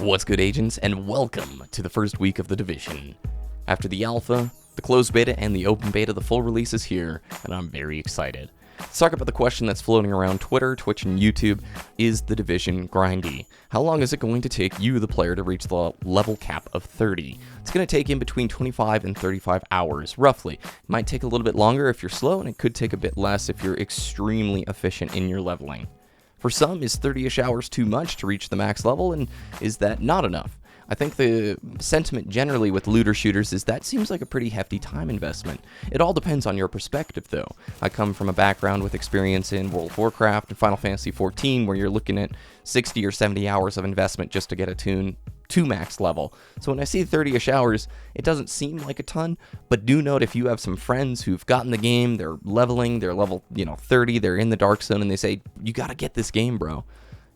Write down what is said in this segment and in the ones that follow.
What's good, agents, and welcome to the first week of the Division. After the alpha, the closed beta, and the open beta, the full release is here, and I'm very excited. Let's talk about the question that's floating around Twitter, Twitch, and YouTube. Is the Division grindy? How long is it going to take you, the player, to reach the level cap of 30? It's going to take in between 25 and 35 hours, roughly. It might take a little bit longer if you're slow, and it could take a bit less if you're extremely efficient in your leveling. For some, is 30-ish hours too much to reach the max level, and is that not enough? I think the sentiment generally with looter shooters is that seems like a pretty hefty time investment. It all depends on your perspective, though. I come from a background with experience in World of Warcraft and Final Fantasy XIV, where you're looking at 60 or 70 hours of investment just to get a tune to max level. So when I see 30-ish hours, it doesn't seem like a ton, but do note if you have some friends who've gotten the game, they're leveling, they're level 30, they're in the Dark Zone, and they say, you gotta get this game, bro.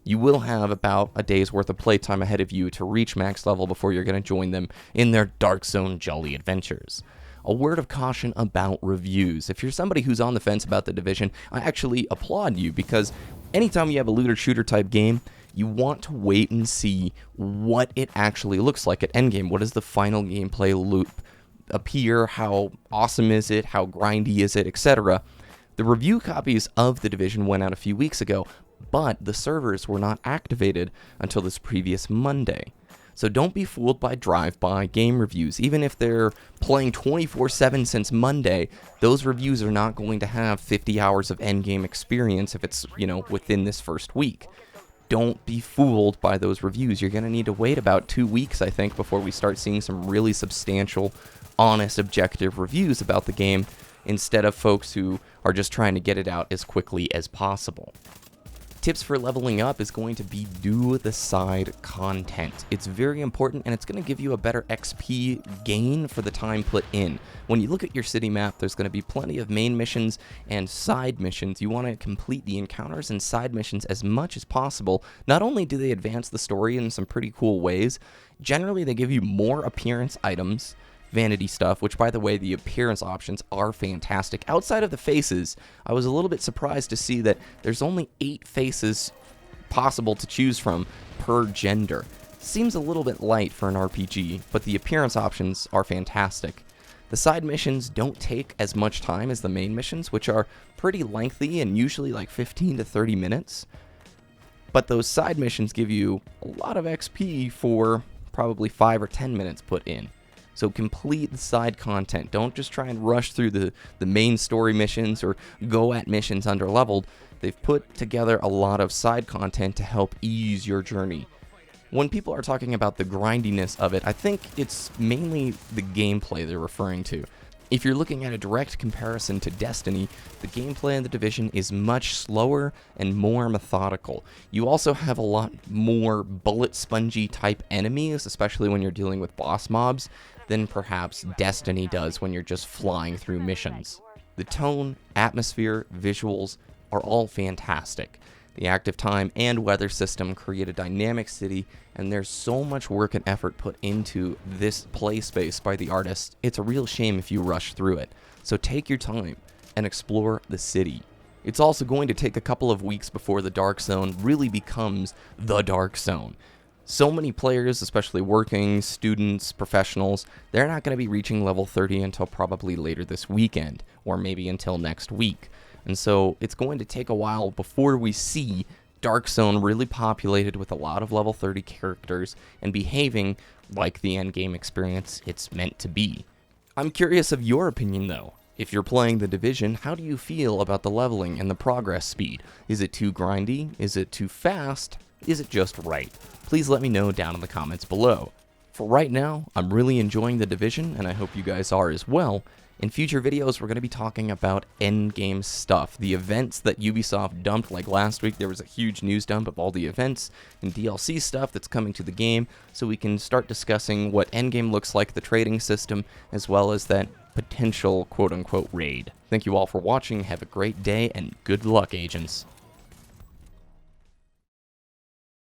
You will have about a day's worth of playtime ahead of you to reach max level before you're going to join them in their Dark Zone jolly adventures. A word of caution about reviews. If you're somebody who's on the fence about the Division, I actually applaud you, because anytime you have a looter shooter type game, you want to wait and see what it actually looks like at endgame. What does the final gameplay loop appear? How awesome is it? How grindy is it? Etc. The review copies of the Division went out a few weeks ago, but the servers were not activated until this previous Monday. So don't be fooled by drive-by game reviews. Even if they're playing 24/7 since Monday, those reviews are not going to have 50 hours of endgame experience if it's, within this first week. Don't be fooled by those reviews. You're going to need to wait about 2 weeks, I think, before we start seeing some really substantial, honest, objective reviews about the game, instead of folks who are just trying to get it out as quickly as possible. Tips for leveling up is going to be do the side content. It's very important, and it's going to give you a better XP gain for the time put in. When you look at your city map, there's going to be plenty of main missions and side missions. You want to complete the encounters and side missions as much as possible. Not only do they advance the story in some pretty cool ways, generally they give you more appearance items, vanity stuff, which, by the way, the appearance options are fantastic. Outside of the faces, I was a little bit surprised to see that there's only 8 faces possible to choose from per gender. Seems a little bit light for an RPG, but the appearance options are fantastic. The side missions don't take as much time as the main missions, which are pretty lengthy and usually like 15 to 30 minutes. But those side missions give you a lot of XP for probably 5 or 10 minutes put in. So complete the side content. Don't just try and rush through the main story missions or go at missions underleveled. They've put together a lot of side content to help ease your journey. When people are talking about the grindiness of it, I think it's mainly the gameplay they're referring to. If you're looking at a direct comparison to Destiny, the gameplay in the Division is much slower and more methodical. You also have a lot more bullet spongy type enemies, especially when you're dealing with boss mobs, than perhaps Destiny does when you're just flying through missions. The tone, atmosphere, visuals are all fantastic. The active time and weather system create a dynamic city, and there's so much work and effort put into this play space by the artists. It's a real shame if you rush through it. So take your time and explore the city. It's also going to take a couple of weeks before the Dark Zone really becomes the Dark Zone. So many players, especially working, students, professionals, they're not going to be reaching level 30 until probably later this weekend, or maybe until next week. And so it's going to take a while before we see Dark Zone really populated with a lot of level 30 characters and behaving like the endgame experience it's meant to be. I'm curious of your opinion, though. If you're playing the Division, how do you feel about the leveling and the progress speed? Is it too grindy? Is it too fast? Is it just right? Please let me know down in the comments below. For right now, I'm really enjoying the Division, and I hope you guys are as well. In future videos, we're going to be talking about endgame stuff, the events that Ubisoft dumped. Like last week, there was a huge news dump of all the events and DLC stuff that's coming to the game, so we can start discussing what endgame looks like, the trading system, as well as that potential quote-unquote raid. Thank you all for watching, have a great day, and good luck, agents.